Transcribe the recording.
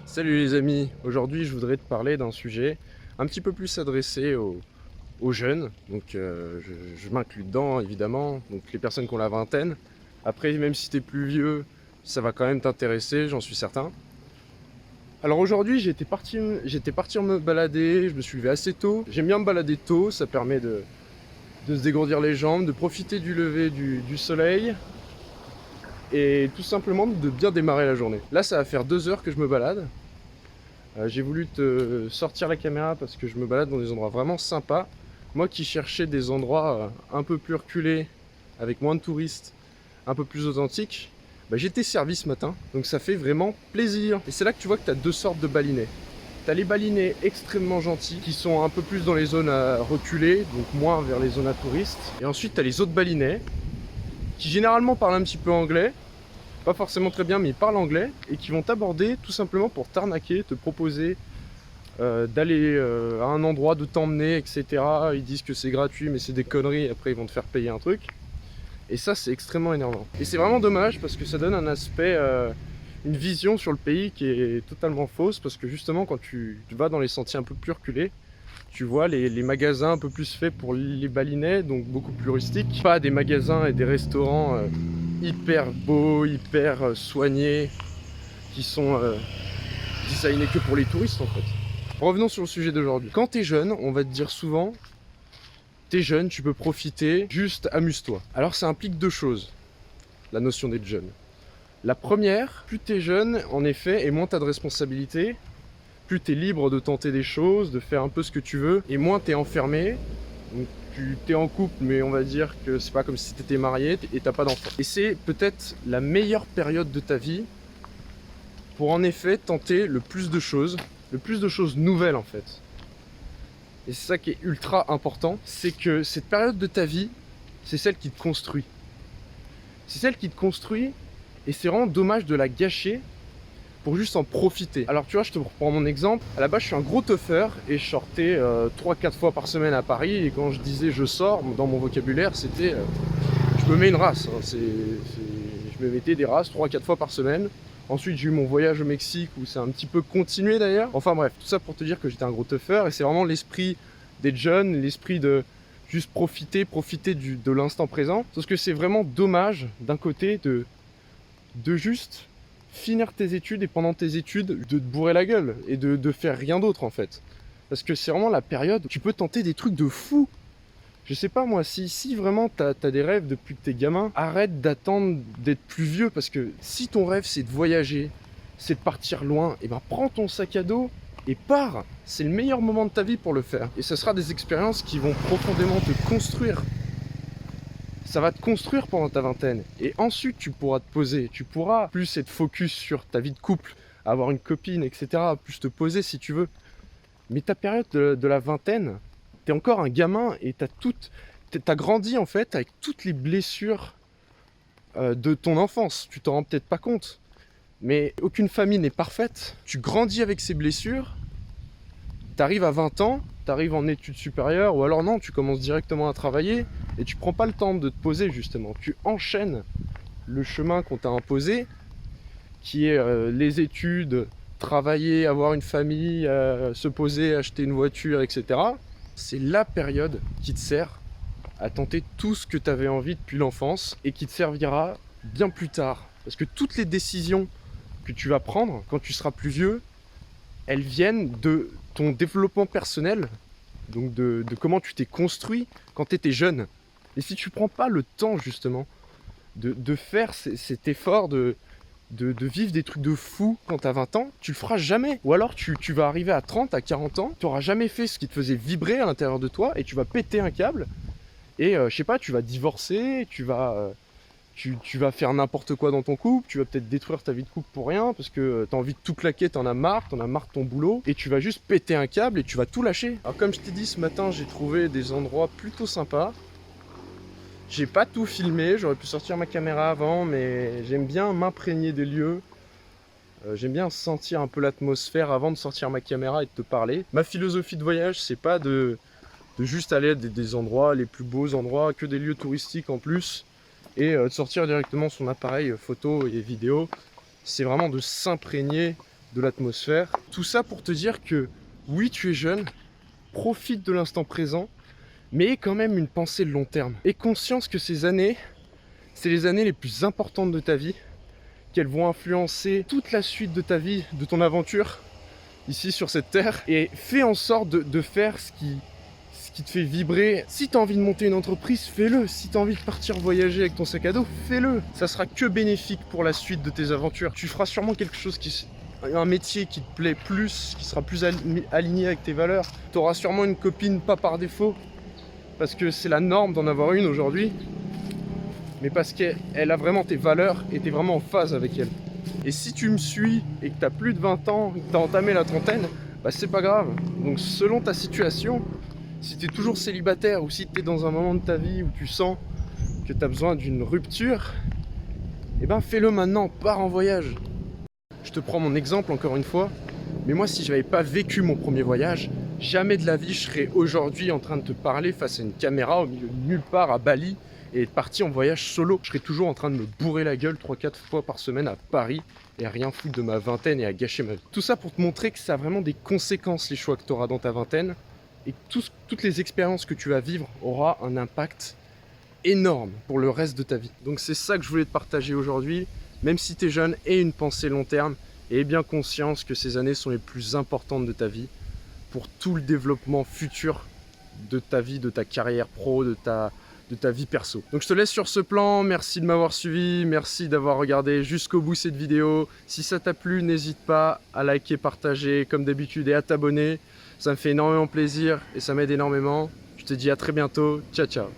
Salut les amis, aujourd'hui je voudrais te parler d'un sujet un petit peu plus adressé aux jeunes, donc je m'inclus dedans évidemment, donc les personnes qui ont la vingtaine. Après même si t'es plus vieux, ça va quand même t'intéresser, j'en suis certain. Alors aujourd'hui j'étais parti me balader, je me suis levé assez tôt. J'aime bien me balader tôt, ça permet de se dégourdir les jambes, de profiter du lever du soleil et tout simplement de bien démarrer la journée. Là ça va faire 2 heures que je me balade. J'ai voulu te sortir la caméra parce que je me balade dans des endroits vraiment sympas. Moi qui cherchais des endroits un peu plus reculés, avec moins de touristes, un peu plus authentiques, bah, j'ai été servi ce matin, donc ça fait vraiment plaisir. Et c'est là que tu vois que tu as deux sortes de balinais. Tu as les balinais extrêmement gentils, qui sont un peu plus dans les zones à reculer, donc moins vers les zones à touristes. Et ensuite tu as les autres balinais, qui généralement parlent un petit peu anglais, pas forcément très bien, mais ils parlent anglais et qui vont t'aborder tout simplement pour t'arnaquer, te proposer d'aller à un endroit, de t'emmener, etc. Ils disent que c'est gratuit, mais c'est des conneries, après ils vont te faire payer un truc. Et ça, c'est extrêmement énervant. Et c'est vraiment dommage parce que ça donne un aspect, une vision sur le pays qui est totalement fausse, parce que justement, quand tu vas dans les sentiers un peu plus reculés, tu vois les magasins un peu plus faits pour les balinais, donc beaucoup plus rustiques. Pas des magasins et des restaurants hyper beaux, hyper soignés, qui sont designés que pour les touristes en fait. Revenons sur le sujet d'aujourd'hui. Quand t'es jeune, on va te dire souvent, t'es jeune, tu peux profiter, juste amuse-toi. Alors ça implique deux choses, la notion d'être jeune. La première, plus t'es jeune, en effet, et moins t'as de responsabilités, plus t'es libre de tenter des choses, de faire un peu ce que tu veux, et moins t'es enfermé. Donc tu t'es en couple, mais on va dire que c'est pas comme si t'étais marié et t'as pas d'enfant. Et c'est peut-être la meilleure période de ta vie pour en effet tenter le plus de choses nouvelles en fait. Et c'est ça qui est ultra important, c'est que cette période de ta vie, c'est celle qui te construit. C'est celle qui te construit, et c'est vraiment dommage de la gâcher pour juste en profiter. Alors tu vois, je te reprends mon exemple. À la base, je suis un gros teufeur et je sortais 3-4 fois par semaine à Paris. Et quand je disais je sors, dans mon vocabulaire, c'était je me mets une race. Hein. Je me mettais des races 3-4 fois par semaine. Ensuite, j'ai eu mon voyage au Mexique où c'est un petit peu continué d'ailleurs. Enfin bref, tout ça pour te dire que j'étais un gros teufeur. Et c'est vraiment l'esprit d'être jeune, l'esprit de juste profiter de l'instant présent. Parce que c'est vraiment dommage d'un côté de juste finir tes études et pendant tes études de te bourrer la gueule et de faire rien d'autre en fait. Parce que c'est vraiment la période où tu peux tenter des trucs de fou. Je sais pas moi, si vraiment t'as des rêves depuis que t'es gamin, arrête d'attendre d'être plus vieux, parce que si ton rêve c'est de voyager, c'est de partir loin, et ben prends ton sac à dos et pars. C'est le meilleur moment de ta vie pour le faire. Et ce sera des expériences qui vont profondément te construire. Ça va te construire pendant ta vingtaine. Et ensuite, tu pourras te poser. Tu pourras plus être focus sur ta vie de couple, avoir une copine, etc. Plus te poser si tu veux. Mais ta période de la vingtaine, t'es encore un gamin et t'as grandi en fait avec toutes les blessures de ton enfance. Tu t'en rends peut-être pas compte. Mais aucune famille n'est parfaite. Tu grandis avec ces blessures. T'arrives à 20 ans, t'arrives en études supérieures, ou alors non, tu commences directement à travailler et tu prends pas le temps de te poser justement. Tu enchaînes le chemin qu'on t'a imposé, qui est les études, travailler, avoir une famille, se poser, acheter une voiture, etc. C'est la période qui te sert à tenter tout ce que tu avais envie depuis l'enfance et qui te servira bien plus tard. Parce que toutes les décisions que tu vas prendre quand tu seras plus vieux, elles viennent de ton développement personnel, donc de comment tu t'es construit quand tu étais jeune. Et si tu prends pas le temps justement de faire cet effort de vivre des trucs de fou quand t'as 20 ans, tu le feras jamais. Ou alors tu vas arriver à 30, à 40 ans, tu n'auras jamais fait ce qui te faisait vibrer à l'intérieur de toi et tu vas péter un câble et je sais pas, tu vas divorcer, tu vas faire n'importe quoi dans ton couple, tu vas peut-être détruire ta vie de couple pour rien parce que t'as envie de tout claquer, t'en as marre de ton boulot et tu vas juste péter un câble et tu vas tout lâcher. Alors comme je t'ai dit ce matin, j'ai trouvé des endroits plutôt sympas. J'ai pas tout filmé, j'aurais pu sortir ma caméra avant, mais j'aime bien m'imprégner des lieux. J'aime bien sentir un peu l'atmosphère avant de sortir ma caméra et de te parler. Ma philosophie de voyage, c'est pas de juste aller à des endroits, les plus beaux endroits, que des lieux touristiques en plus, et de sortir directement son appareil photo et vidéo. C'est vraiment de s'imprégner de l'atmosphère. Tout ça pour te dire que oui, tu es jeune, profite de l'instant présent, mais aie quand même une pensée de long terme. Aie conscience que ces années, c'est les années les plus importantes de ta vie, qu'elles vont influencer toute la suite de ta vie, de ton aventure, ici sur cette terre. Et fais en sorte de faire ce qui te fait vibrer. Si tu as envie de monter une entreprise, fais-le. Si tu as envie de partir voyager avec ton sac à dos, fais-le. Ça sera que bénéfique pour la suite de tes aventures. Tu feras sûrement quelque chose un métier qui te plaît plus, qui sera plus aligné avec tes valeurs. Tu auras sûrement une copine, pas par défaut, parce que c'est la norme d'en avoir une aujourd'hui, mais parce qu'elle a vraiment tes valeurs et tu es vraiment en phase avec elle. Et si tu me suis et que tu as plus de 20 ans, que tu as entamé la trentaine, bah c'est pas grave. Donc selon ta situation, si tu es toujours célibataire ou si tu es dans un moment de ta vie où tu sens que tu as besoin d'une rupture, eh ben fais-le maintenant, pars en voyage. Je te prends mon exemple encore une fois, mais moi si je n'avais pas vécu mon premier voyage, jamais de la vie je serais aujourd'hui en train de te parler face à une caméra au milieu de nulle part à Bali et être parti en voyage solo. Je serais toujours en train de me bourrer la gueule 3-4 fois par semaine à Paris et à rien foutre de ma vingtaine et à gâcher ma vie. Tout ça pour te montrer que ça a vraiment des conséquences les choix que tu auras dans ta vingtaine et que toutes les expériences que tu vas vivre aura un impact énorme pour le reste de ta vie. Donc c'est ça que je voulais te partager aujourd'hui. Même si tu es jeune, aie une pensée long terme et aie bien conscience que ces années sont les plus importantes de ta vie pour tout le développement futur de ta vie, de ta carrière pro, de ta vie perso. Donc je te laisse sur ce plan, merci de m'avoir suivi, merci d'avoir regardé jusqu'au bout cette vidéo. Si ça t'a plu, n'hésite pas à liker, partager comme d'habitude et à t'abonner. Ça me fait énormément plaisir et ça m'aide énormément. Je te dis à très bientôt, ciao ciao.